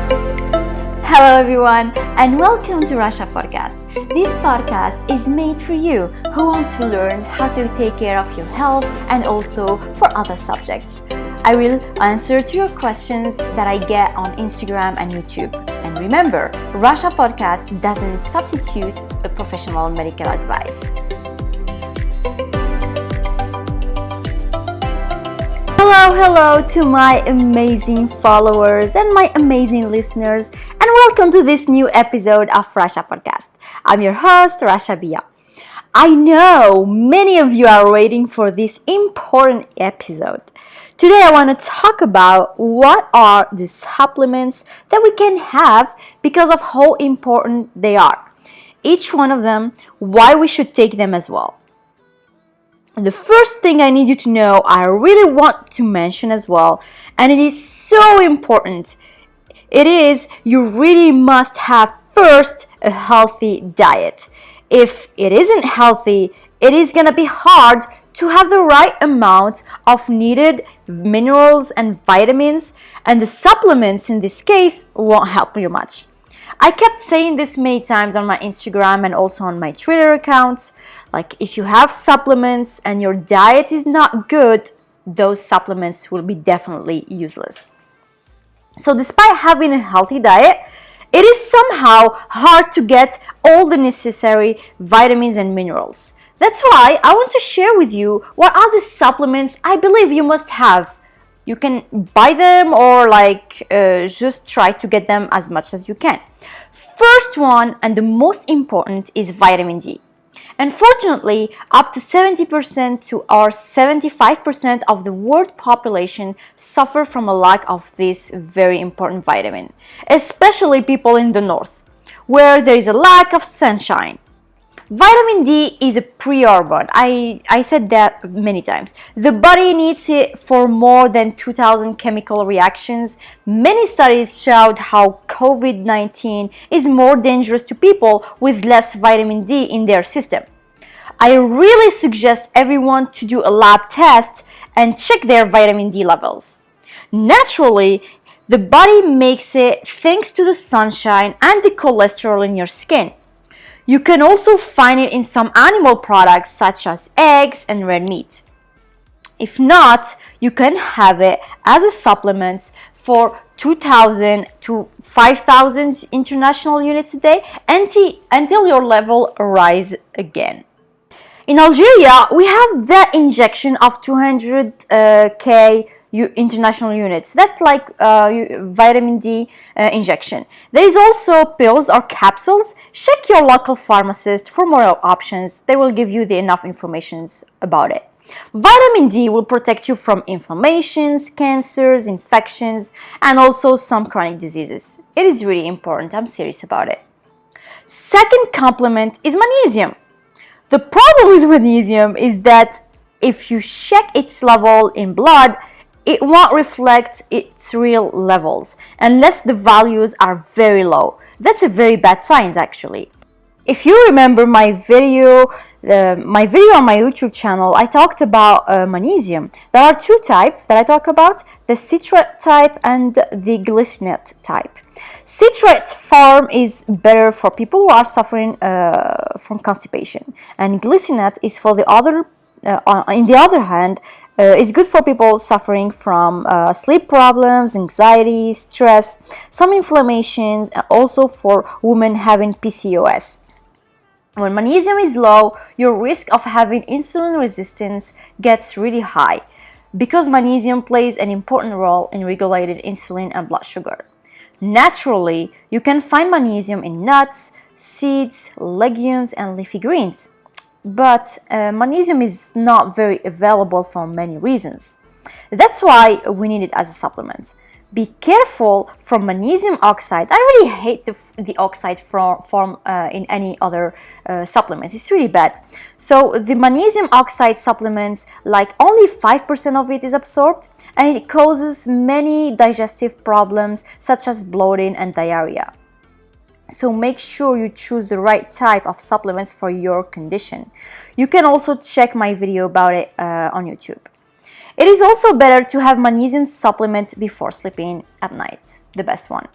Hello everyone and welcome to Racha Podcast. This podcast is made for you who want to learn how to take care of your health and also for other subjects. I will answer to your questions that I get on Instagram and YouTube. And remember, Racha Podcast doesn't substitute a professional medical advice. Hello to my amazing followers and my amazing listeners, and welcome to this new episode of Racha Podcast. I'm your host, Racha. I know many of you are waiting for this important episode. Today I want to talk about what are the supplements that we can have because of how important they are. Each one of them, why we should take them as well. The first thing I need you to know, I really want to mention as well, and it is so important, it is you really must have first a healthy diet. If it isn't healthy, it is going to be hard to have the right amount of needed minerals and vitamins, and the supplements in this case won't help you much. I kept saying this many times on my Instagram and also on my Twitter accounts. Like, if you have supplements and your diet is not good, those supplements will be definitely useless. So despite having a healthy diet, it is somehow hard to get all the necessary vitamins and minerals. That's why I want to share with you what are the supplements I believe you must have. You can buy them or just try to get them as much as you can. First one and the most important is vitamin D. Unfortunately, up to 70% to or 75% of the world population suffer from a lack of this very important vitamin, especially people in the north, where there is a lack of sunshine. Vitamin D is a pre-hormone. I said that many times. The body needs it for more than 2,000 chemical reactions. Many studies showed how COVID-19 is more dangerous to people with less vitamin D in their system. I really suggest everyone to do a lab test and check their vitamin D levels. Naturally, the body makes it thanks to the sunshine and the cholesterol in your skin. You can also find it in some animal products such as eggs and red meat. If not, you can have it as a supplement for 2,000 to 5,000 international units a day until your level rise again. In Algeria, we have that injection of 200k international units. That's like vitamin D injection. There is also pills or capsules. Check your local pharmacist for more options. They will give you enough information about it. Vitamin D will protect you from inflammations, cancers, infections, and also some chronic diseases. It is really important. I'm serious about it. Second complement is magnesium. The problem with magnesium is that if you check its level in blood, it won't reflect its real levels unless the values are very low. That's a very bad sign, actually. If you remember my video on my YouTube channel, I talked about magnesium. There are two types that I talk about, the citrate type and the glycinate type. Citrate form is better for people who are suffering from constipation, and glycinate is for the other. On the other hand, is good for people suffering from sleep problems, anxiety, stress, some inflammations, and also for women having PCOS. When magnesium is low, your risk of having insulin resistance gets really high because magnesium plays an important role in regulating insulin and blood sugar. Naturally, you can find magnesium in nuts, seeds, legumes, and leafy greens. But magnesium is not very available for many reasons. That's why we need it as a supplement. Be careful from magnesium oxide. I really hate the oxide form in any other supplement. It's really bad. So the magnesium oxide supplements, like only 5% of it is absorbed, and it causes many digestive problems such as bloating and diarrhea. So make sure you choose the right type of supplements for your condition. You can also check my video about it on YouTube. It is also better to have magnesium supplement before sleeping at night, the best one.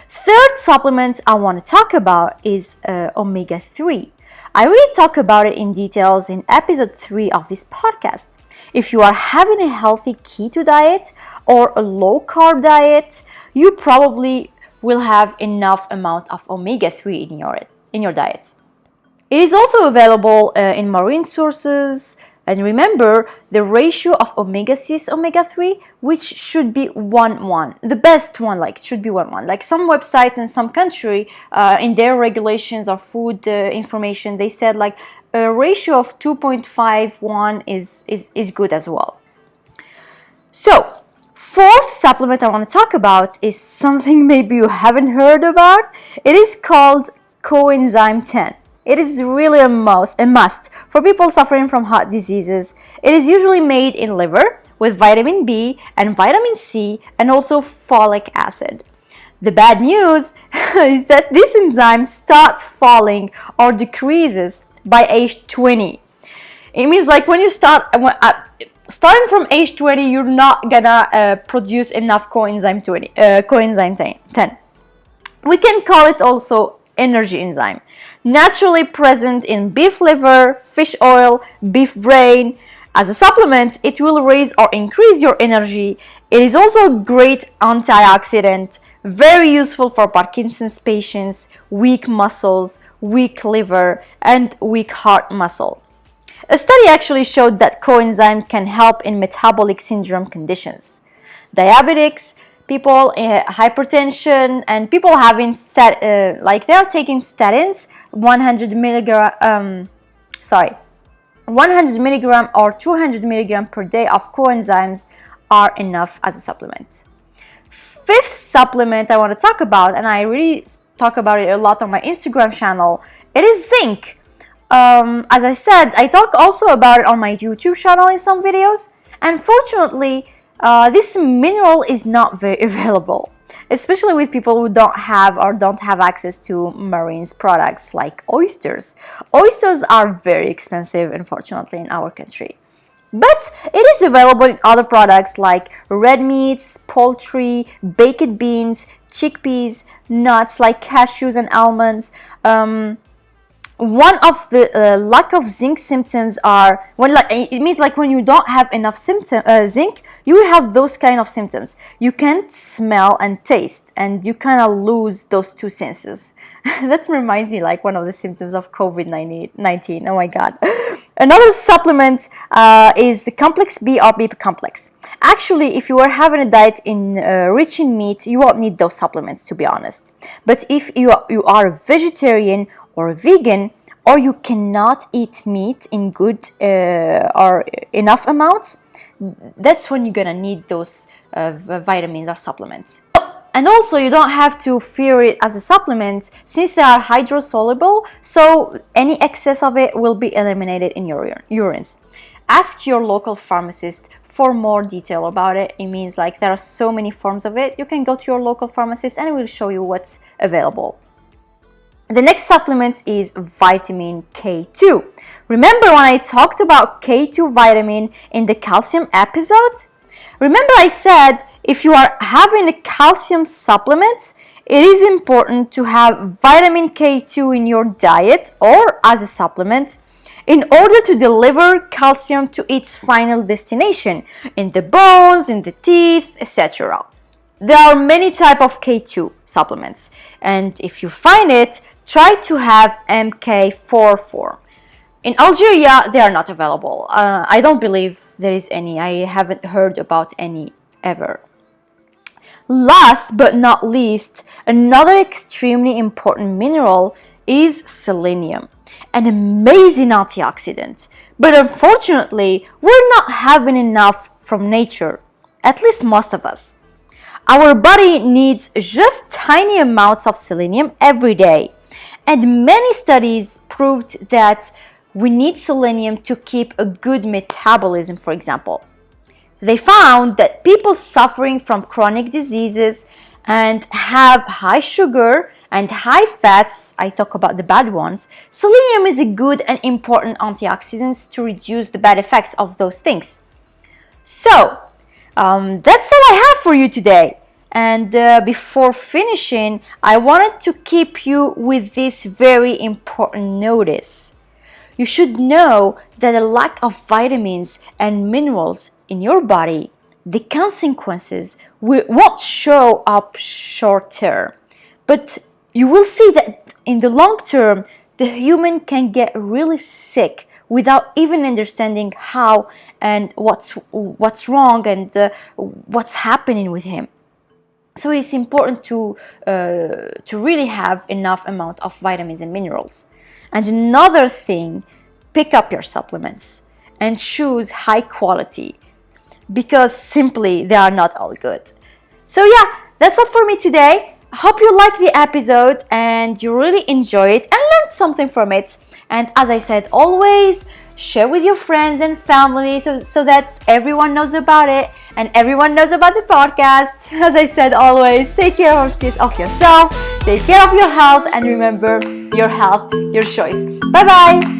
Third supplement I want to talk about is omega-3. I really talk about it in details in episode 3 of this podcast. If you are having a healthy keto diet or a low-carb diet, you probably will have enough amount of omega-3 in your diet. It is also available in marine sources. And remember the ratio of omega-6, omega-3, which should be 1:1. The best one, should be 1:1. Like some websites in some country, in their regulations or food information, they said like a ratio of 2.51 is good as well. So, fourth supplement I want to talk about is something maybe you haven't heard about. It is called Coenzyme 10. It is really a must for people suffering from heart diseases. It is usually made in liver with vitamin B and vitamin C and also folic acid. The bad news is that this enzyme starts falling or decreases by age 20. It means like when you starting from age 20, you're not gonna produce enough coenzyme 10. We can call it also energy enzyme. Naturally present in beef liver, fish oil, beef brain. As a supplement, it will raise or increase your energy. It is also a great antioxidant, very useful for Parkinson's patients, weak muscles, weak liver, and weak heart muscle. A study actually showed that coenzyme can help in metabolic syndrome conditions. Diabetics, people hypertension, and people having they are taking statins, 100 milligram or 200 milligram per day of coenzymes are enough as a supplement. Fifth supplement I want to talk about, and I really talk about it a lot on my Instagram channel, it is zinc. As I said, I talk also about it on my YouTube channel in some videos. Unfortunately, this mineral is not very available, especially with people who don't have access to marine products like oysters. Oysters are very expensive, unfortunately, in our country. But it is available in other products like red meats, poultry, baked beans, chickpeas, nuts like cashews and almonds. One of the lack of zinc symptoms are it means like when you don't have enough zinc, you will have those kind of symptoms. You can't smell and taste, and you kind of lose those two senses. That reminds me like one of the symptoms of COVID-19. Oh my God. Another supplement is the complex B or B complex. Actually, if you are having a diet rich in meat, you won't need those supplements, to be honest. But if you are a vegetarian or a vegan, or you cannot eat meat in good or enough amounts, that's when you're gonna need those vitamins or supplements. And also, you don't have to fear it as a supplement since they are hydrosoluble, so any excess of it will be eliminated in your urines. Ask your local pharmacist for more detail about it. It means like there are so many forms of it. You can go to your local pharmacist and it will show you what's available. The next supplement is vitamin K2. Remember when I talked about K2 vitamin in the calcium episode? Remember I said if you are having a calcium supplement, it is important to have vitamin K2 in your diet or as a supplement in order to deliver calcium to its final destination in the bones, in the teeth, etc. There are many types of K2 supplements, and if you find it, try to have MK44. In Algeria, they are not available. I don't believe there is any. I haven't heard about any ever. Last but not least, another extremely important mineral is selenium, an amazing antioxidant. But unfortunately, we're not having enough from nature, at least most of us. Our body needs just tiny amounts of selenium every day. And many studies proved that we need selenium to keep a good metabolism, for example. They found that people suffering from chronic diseases and have high sugar and high fats, I talk about the bad ones, selenium is a good and important antioxidant to reduce the bad effects of those things. So, that's all I have for you today. And before finishing, I wanted to keep you with this very important notice. You should know that a lack of vitamins and minerals in your body, the consequences won't show up short term, but you will see that in the long term, the human can get really sick without even understanding how and what's wrong and what's happening with him. So it's important to really have enough amount of vitamins and minerals. And another thing, pick up your supplements and choose high quality, because simply they are not all good. So yeah, that's all for me today. I hope you liked the episode and you really enjoy it and learned something from it. And as I said, always share with your friends and family so that everyone knows about it and everyone knows about the podcast. As I said, always take care of yourself, take care of your health, and remember, your health, your choice. Bye bye.